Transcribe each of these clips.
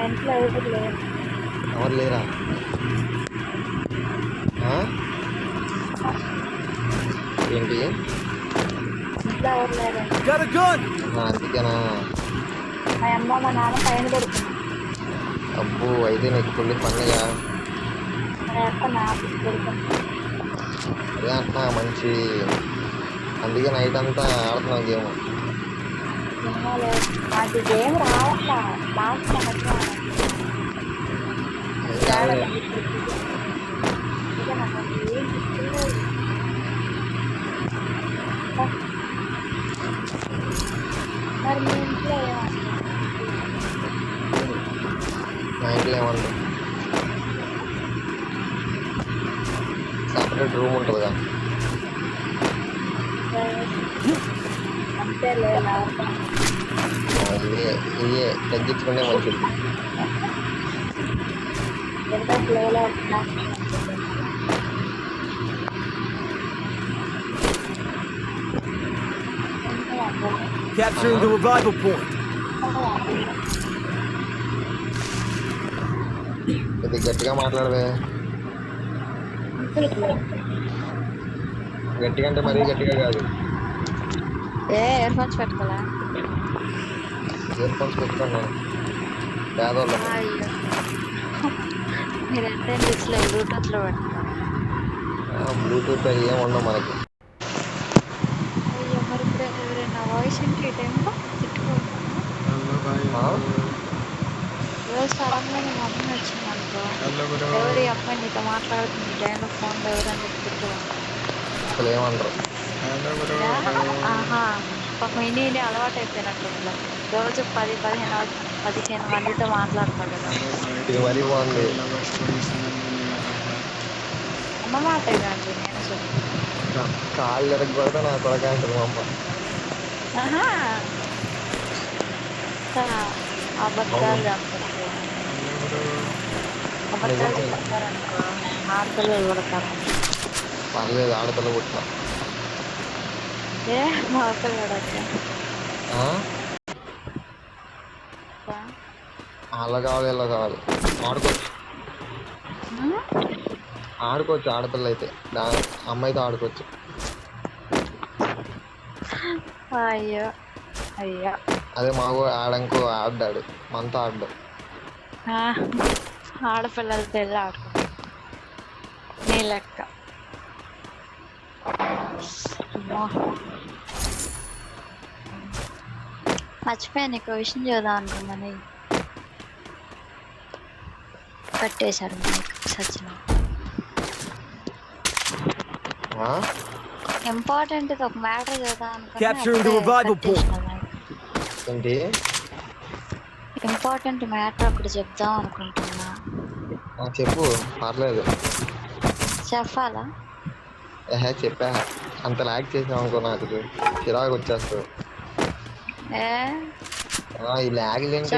ఇంట్లో ఎవరు లేరు. ఎవరు లేరా? ఏంటి? ఇంట్లో ఎవరు లేరు. అందుకేనా? మా అమ్మ మా నాన్న పైన పడుకున్నారు. అబ్బో, అయితే నీకు ఫుల్ పండుగ. మా అక్క నాకు పడుకుంది. అదే అంటున్నా మంచి. అందుకే నైట్ అంతా ఆడుతున్నావు గేమ్. సినిమా లేదు, నాకు గేమ్ రావట్లా. లాస్ట్ సంవత్సరం ఏం కాదులే. ఇక నాకు ఏం గుర్తులేదు. మరి మీ ఇంట్లో ఏమంటారు? మా ఇంట్లో ఏమంటారు? సపరేట్ రూమ్ ఉంటుందిగా. అంతే లేదా? ఇవే తగ్గించుకుంటే మంచిది. ఎంత ఫ్లోలో Capturing the revival point. కొద్దిగా గట్టిగా మాట్లాడవే. గట్టిగా అంటే మరీ గట్టిగా కాదు. ఇయర్ ఫోన్స్ పెట్టుకోలే. ఇయర్ ఫోన్స్ పెట్టుకున్నాను. పేదవాళ్ళం. మీరంటే డిస్లో బ్లూటూత్లో పెట్టుకున్నాను. బ్లూటూత్ అవి ఏమి ఉండవు మనకి. అయ్యో, మరి ఇప్పుడు ఎవరైనా వాయిస్ ఏంటి ఈ టైంలో తిట్టుకోవద్దు. రోజు సడన్గా మా మమ్మీ వచ్చింది అనుకో, ఎవరి అమ్మాయి నీతో మాట్లాడుతుంది ఈ టైంలో ఫోన్లో ఎవరని చెప్పి తిట్టుకోవాలి. అసలు ఏమంటారు? ఆహా, పాపం ఇన్ని అలవాటు అయిపోయినట్టుంది. రోజు 10-15 మందితో మాట్లాడతావు కదా. ఇది మరీ బాగుంది. అన్నమాట ఇదండి నేను చెప్పి. కాళ్ళు ఎరగొడితే నా కొడక అంటుంది మా అమ్మ. అబద్ధాలు చెప్తారు. అబద్ధాలు చెప్తారనుకో ఆడపిల్లలు పడతారు. పర్లేదు, ఆడపిల్ల పుట్టిన. ఏ మగపిల్ల పడద్దా? అలా కావాలి, ఇలా కావాలి. ఆడుకోవచ్చు. ఆడుకోవచ్చు ఆడపిల్ల అయితే. అమ్మాయితో ఆడుకోవచ్చు. అయ్యో అయ్యో, అదే మాకు ఆడంకో ఆడ్డాడు, మనతో ఆడ్డాడు. ఆడపిల్లలతో వెళ్ళి ఆడుకుంటా నీ లెక్క. మర్చిపోయా, నీకు విషయం చూద్దాం అనుకున్నాను. కట్టేశాడు మీకు సచిన. ఇంపార్టెంట్ ఒక మ్యాటర్ చూద్దాం అనుకున్నా. ఏంటి ఇంపార్టెంట్ మ్యాటర్ ఒకటి చెప్దాం అనుకుంటున్నా. చెప్పు, పర్లేదు. చెప్పాలా? చెప్పా. అంత లాగ్ చేసావు అనుకో, నాకు చిరాకు వచ్చేస్తుంది. ఈ ల్యాగులు ఏంటి?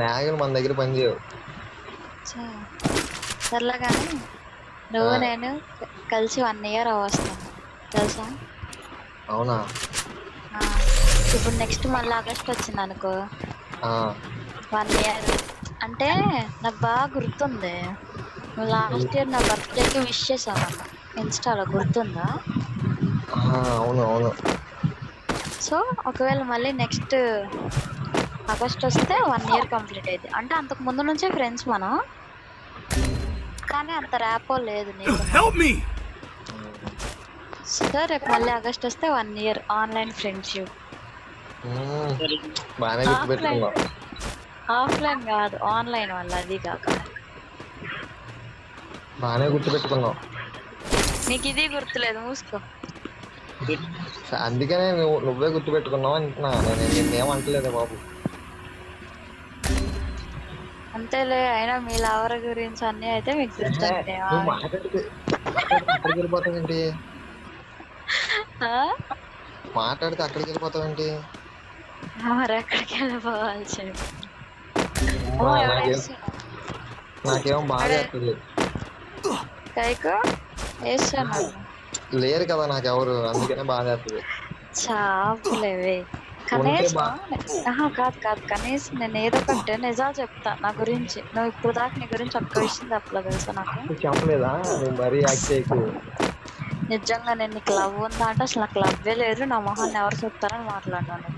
ల్యాగులు మన దగ్గర పని చేయవు. సర్లే కానీ నువ్వు నేను కలిసి 1 year వస్తాను తెలుసా? అవునా? ఇప్పుడు నెక్స్ట్ మళ్ళీ ఆగస్ట్ వచ్చింది అనుకో, 1 year. అంటే నాకు బాగా గుర్తుంది, నువ్వు లాస్ట్ ఇయర్ నా బర్త్డేకి విష్ చేసావు అన్న ఇన్స్టాలో, గుర్తుందా? అవును అవును. సో ఒకవేళ మళ్ళీ నెక్స్ట్ ఆగస్ట్ వస్తే 1 year కంప్లీట్ అయింది. అంటే అంతకు ముందు నుంచే ఫ్రెండ్స్ మనం, కానీ అంత ర్యాపో లేదు నీకు. సో రేపు మళ్ళీ ఆగస్ట్ వస్తే 1 year ఆన్లైన్ ఫ్రెండ్షిప్. ఆఫ్లైన్ కాదు, ఆన్లైన్ వల్ల. అది కాక బాగానే గుర్తుపెట్టుకున్నావు. నీకు ఇది గుర్తులేదు, మూసుకో. అందుకనే నువ్వే గుర్తుపెట్టుకున్నావు అంటున్నా. నేనేమంటలేదే బాబు. అంతేలే, అయినా మీ లవర్ గురించి అన్ని అయితే మీకు గుర్తుంటాయి. వెళ్ళిపోతావేంటి? మాట్లాడితే అక్కడికి వెళ్ళిపోతావేంటి? మరి ఎక్కడికి వెళ్ళిపోవాలి చెప్పు. నాకేమో బాగా వేస్తుంది. కైకు వేస్తాను లేరు కదా నాకెవరు, అందుకనే బాగా వేస్తుంది. చాపులేవే. కనీసం కాదు కాదు, కనీసం నేను ఏదో ఒకటి నిజాలు చెప్తా నా గురించి. నువ్వు ఇప్పుడు దాకా నీ గురించి ఒక్క విషయం చెప్పలేదు తెలుసా నాకు. చెప్పలేదా? నువ్వు మరీ యాక్ట్ చేయకు. నిజంగా నేను నీకు లవ్ ఉందా అంటే అసలు నాకు లవ్వే లేదు, నా మొహాన్ని ఎవరు చూస్తారని మాట్లాడినాను.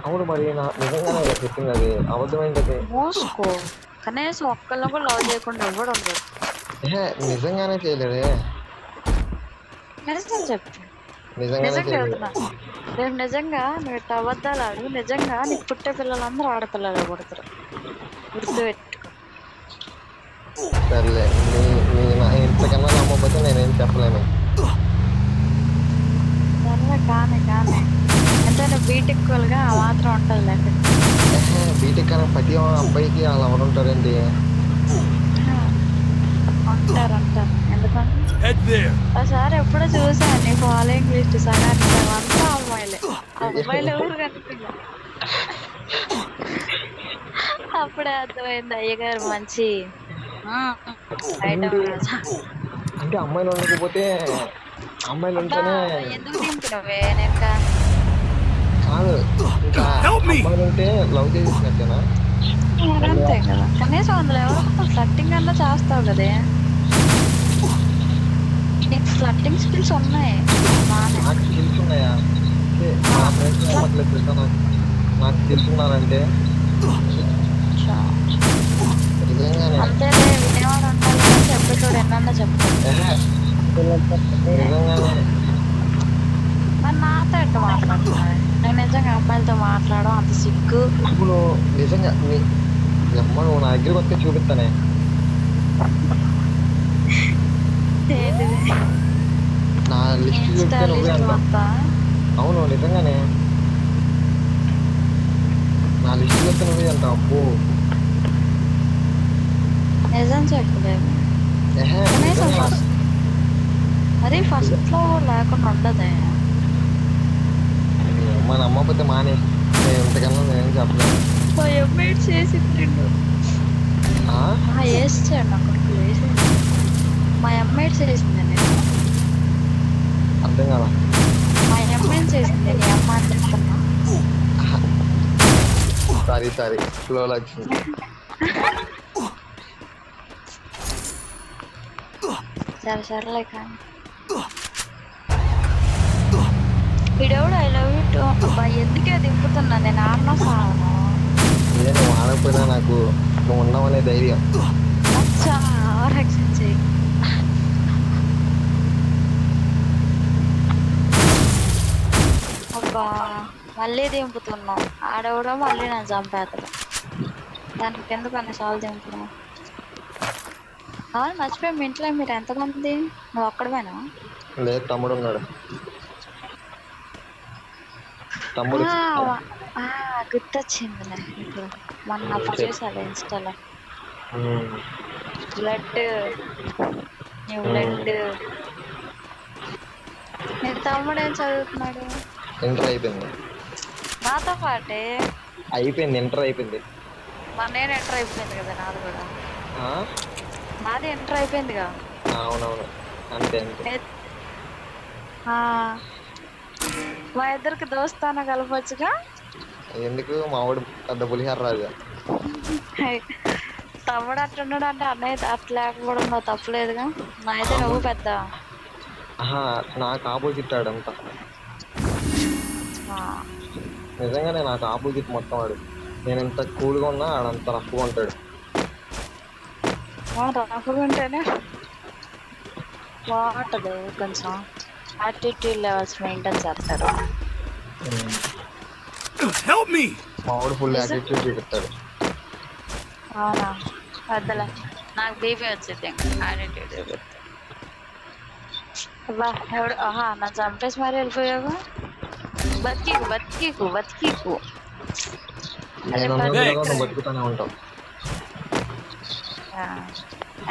అవును మరి నిజంగానే కదా చెప్పింది, అది అబద్ధమైంది అది. మోసుకో, కనీసం ఒక్కళ్ళని కూడా లవ్ చేయకుండా ఇవ్వడం లేదు. నిజంగానే చేయలేదే. నిజం చెప్పు, నిజంగానే నిజంగా చేయలేదు. చెప్తున్నా. రేపు నిజంగా నువ్వు ఇట్లా అబద్ధాలు ఆడు, నిజంగా నీకు పుట్టే పిల్లలందరూ ఆడపిల్లలే పుడతారు, గుర్తుపెట్టుకో. సర్లే, ఇంతకన్నా నమ్మకపోతే నేనేం చెప్పలేను. సర్లే కానీ కానీ అంటే నువ్వు బీటెక్వల్గా ఆ మాత్రం ఉంటుంది లేక బీటెక్ కానీ ప్రతి అబ్బాయికి వాళ్ళు ఎవరు ఉంటారండి? ఉంటారు ఉంటారు, ఎందుకంటే ఒకసారి ఎప్పుడో చూసాను నీ ఫాలోయింగ్ లిస్ట్ సగానికి సగం అంతా అమ్మాయిలే. అబ్బాయిలు ఎవరు కనుక్కున్నా అప్పుడే అర్థమైంది అయ్యగారు మంచి ఐటమ్ రాజా. అంటే అమ్మాయిలు ఉండకపోతే అమ్మాయిలు ఉంటేనే ఎందుకు దింపినవే నేను కాదు, ఇంకా అమ్మాయిలు ఉంటే లవ్ చేసినట్టేనా? అంతే కదా, కనీసం అందులో ఎవరో ఫ్లట్టింగ్ అన్నా చేస్తావు కదే. నీకు ఫ్లట్టింగ్ స్కిల్స్ ఉన్నాయి. నాకు స్కిల్స్ ఉన్నాయా? మా ఫ్రెండ్స్ నమ్మట్లేదు తెలుసా నాకు స్కిల్స్ ఉన్నారంటే. నిజంగానే అంతేలే, వినేవాడు ఉంటాడు కానీ చెప్పేటోడు ఎన్నన్నా చెప్తాడు. నిజంగానే. మరి నాతో ఎట్ట మాట్లాడుతున్నాడు? నేను నిజంగా అమ్మాయిలతో మాట్లాడడం అంత సిగ్గు. అవును నిజంగా అమ్మ నువ్వు నా దగ్గరికి వస్తే చూపిస్తానే. ఏంటిది? నా లిస్ట్ చూస్తే నువ్వే అంటావు. అవును నిజంగానే, నా లిస్ట్ చూస్తే నువ్వే అంటావు. అప్పు నిజం చెప్పలేదు. కనీసం ఫస్ట్ అది ఫస్ట్ లో లేకుండా ఉండదే. మా నమ్మకపోతే మానే, నేను ఇంతకన్నా నేనేం చెప్పలేను. మా ఎమ్మేట్ చేసింది వేసాడు నా కొడుకు వేసేది. మా ఎమ్మేట్ చేసింది నేను అర్థం కదా. మా ఎమ్మేట్ చేసింది నీ అమ్మ అని చెప్తున్నా. సారీ ఫ్లోలో వచ్చింది. సర్లే కానీ వీడెవడు ఐ లవ్ యూ టూ అబ్బా ఎందుకే దింపుతున్నా నేను ఆడనో సాగను. నేను ఆడకపోయినా నాకు నువ్వు ఉన్నావనే ధైర్యం. అచ్చా రక్షణ చేయి. అబ్బా మళ్ళీ దింపుతున్నావు, ఆడవడం మళ్ళీ నేను చంపేతడు. దానికి ఎందుకు అన్నిసార్లు దింపుతున్నావు? అవును మర్చిపోయి, మీ ఇంట్లో మీరు ఎంతమంది? నువ్వు ఒక్కడమేనా? లేదు, తమ్ముడు ఉన్నాడు. తమ్ముడు గుర్తొచ్చిందిలే ఇప్పుడు, మొన్న అప్పుడు చూసాలే ఇన్స్టాలో. బ్లడ్ నీ బ్లడ్. నీ తమ్ముడు ఏం చదువుతున్నాడు? ఇంటర్ అయిపోయింది. నాతో పాటే అయిపోయింది, ఇంటర్ అయిపోయింది. నేను ఎంటర్ అయిపోయింది కదా, నాది కూడా. ఆ? నాది ఎంటర్ అయిపోయిందిగా. అవునవును, అంతే అంతే. మా ఇద్దరికి దోస్తానా కలపచ్చుగా. ఎందుకు? మా వాడు పెద్ద పులిహార రాజా. తమ్ముడు అట్లున్నాడు అంటే అన్నయ్య అట్లా లేకపోవడం నువ్వు తప్పలేదుగా. నా అయితే నువ్వు పెద్ద నాకు ఆపోజిట్ ఆడంతా. నిజంగానే నాకు ఆపోజిట్ మొత్తం వాడు. నేను ఎంత కూల్గా ఉన్నా ఆడంత రఫ్గా ఉంటాడు. రఫ్గా ఉంటేనే బాగుంటుంది, కొంచెం యాటిట్యూడ్ లెవెల్స్ మెయింటైన్ చేస్తారు. మా వాడు ఫుల్ యాటిట్యూడ్ చూపిస్తాడు. అవునా? వద్దలే, నాకు బీపీ వచ్చింది యాటిట్యూడ్ చూపిస్తే. బా ఎవడు నన్ను చంపేసి మరి వెళ్ళిపోయావు. బతికీకు నేను బతుకుతానే ఉంటావు.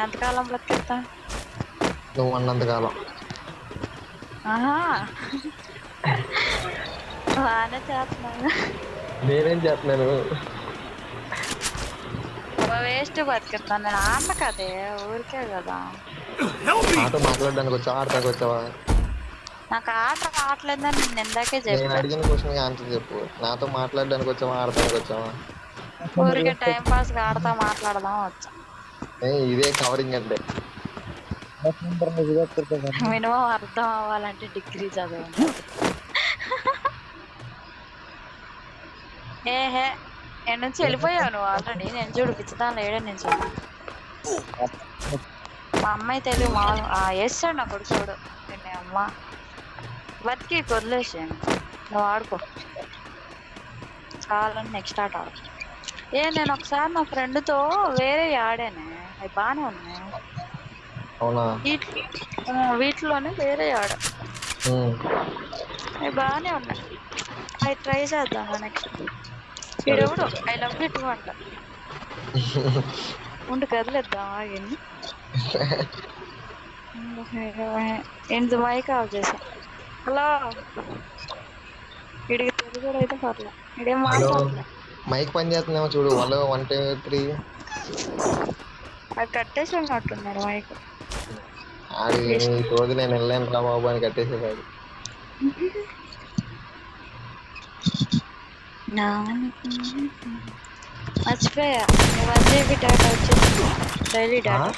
ఎంతకాలం బతికిస్తా? నువ్వు అన్నంతకాలం. బాగానే చేస్తున్నాను. నేనేం చేస్తున్నాను? వేస్ట్ బతికిస్తాను నేను. ఆన్న కదే ఊరికే కదా. నాతో మాట్లాడడానికి వచ్చావా, ఆడటానికి వచ్చావా? నాకు ఆట రావట్లేదని నేను ఇందాకే నేను చెప్పా. అడిగిన క్వశ్చన్ ఆన్సర్ చెప్పు. నాతో మాట్లాడడానికి వచ్చావా, ఆడటానికి వచ్చావా? ఊరికే టైం పాస్ ఆడతా మాట్లాడదాం వచ్చా. ఇదే కవరింగ్ అంటే. మినిమం అర్థం అవ్వాలంటే డిగ్రీ చదివి ఉండాలి. ఏహే నేను నుంచి వెళ్ళిపోయావు నువ్వు ఆల్రెడీ. నేను చూడు పిచ్చిదాన్ని లేడే నేను చూడు. మా అమ్మాయి తెలివి మామూలు వేస్తాడు నా కొడుకు చూడు. నేను అమ్మ బతికి వదిలేసి నువ్వు ఆడుకో చాలని నెక్స్ట్ ఆట ఆడు. నేను ఒకసారి నా ఫ్రెండ్తో వేరే ఆడానే, అవి బాగానే ఉన్నాయి. అవునా? వీటిలోనే వేరే ఆడ అవి బాగానే ఉన్నాయి. అవి ట్రై చేద్దాం నెక్స్ట్. వీడెవడు ఐ లవ్ యూ టూ అంట. ఉండు కదిలేద్దాం ఆగింది. ఎంత మైక్ ఆఫ్ చేసా. హలో వీడికి తెలుగు కూడా అయితే పర్లే, వీడేం మాట్లాడలే. మైక్ పని చేస్తుందేమో చూడు. 1 2 3 అది కట్టేసి ఉన్నట్టున్నాడు మైక్. ఆడి రోజు నేను వెళ్ళాను రా బాబు అని కట్టేసేవాడు. మర్చిపోయా 1 GB డేటా వచ్చింది. Daily data.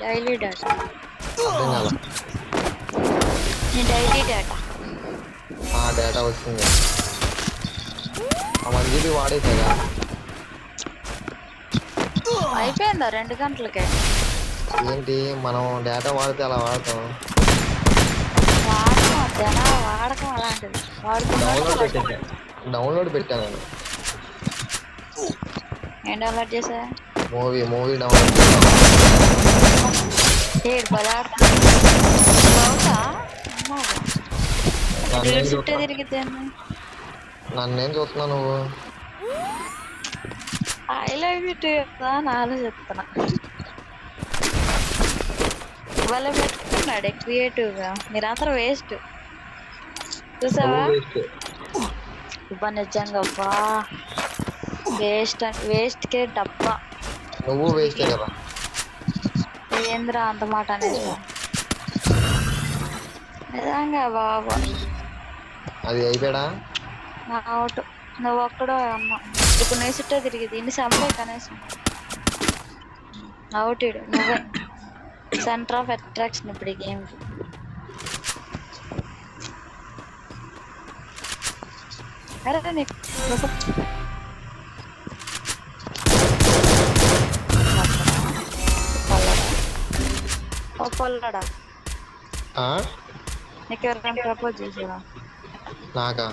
డైలీ డేటా అర్థం కాల. నీ డైలీ డేటా డేటా వచ్చింది. 1 GB వాడేసాగా. అయిపోయిందా 2 గంటలకే? ఏంటి మనం డేటా వాడితే అలా వాడతాం. వాడకం జనాల వాడకం అలాంటిది. డౌన్లోడ్ పెట్టాను నేను. ఏం డౌన్లోడ్ చేసా? మూవీ డౌన్లోడ్ చేశాను. ఏడు పదార్థం చుట్టే తిరిగితే నన్నేం చూస్తున్నావు నువ్వు? ఐ లవ్ యూ టూ చెప్తా అని ఆలోచిస్తున్నా. వాళ్ళ పెట్టుకున్నాడే క్రియేటివ్ గా. మీరందరూ వేస్ట్ చూసావా? ఇబ్బా నిజంగా అబ్బా వేస్ట్ కే డబ్బా. నువ్వు వేస్టే కదా. ఏంద్రా అంత మాట అనేసి. నిజంగా బాబా అది అయిపోయాడా? నా అవుట్. నువ్వు ఒక్కడో అమ్మ ఇప్పుడు నీ చుట్టే తిరిగి దీన్ని సంపే కనీసం. అవుట్ ఇడు నువ్వే సెంటర్ ఆఫ్ అట్రాక్షన్ ఇప్పుడు ఈ గేమ్ కి. అరే నీకు పొల్లడా నీకు ఎవరైనా ప్రపోజ్ చేసావా? నాకా?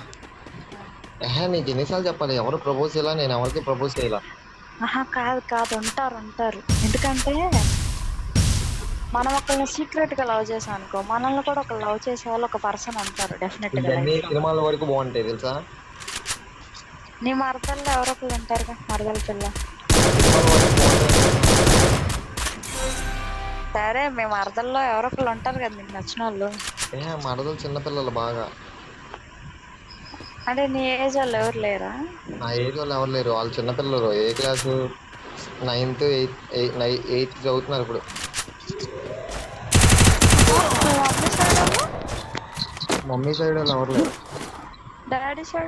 నీకు ఎన్నిసార్లు చెప్పాలి? ఎవరు ప్రపోజ్ చేయాలా? నేను ఎవరికి ప్రపోజ్ చేయాలా? కాదు ఉంటారు. ఎందుకంటే మనం ఒకళ్ళని సీక్రెట్ గా లవ్ చేసాం అనుకో, మనల్ని కూడా ఒక లవ్ చేసే వాళ్ళు ఒక పర్సన్ ఉంటారు డెఫినెట్ గా. సినిమాల వరకు బాగుంటాయి తెలుసా? నీ మరదల్లో ఎవరో ఒకళ్ళు ఉంటారుగా, మరదల పిల్ల. సరే మీ మరదల్లో ఎవరో ఒకళ్ళు ఉంటారు కదా నీకు నచ్చిన వాళ్ళు. మరదలు చిన్నపిల్లలు బాగా. అంటే నీ ఏజ్ వాళ్ళు ఎవరు లేరా? నా ఏజ్ వాళ్ళు ఎవరు లేరు. వాళ్ళు చిన్నపిల్లలు. ఏ క్లాసు? 9th 8th చదువుతున్నారు ఇప్పుడు. మమ్మీ సైడ్ వాళ్ళు ఎవరు లేరు. Daddy side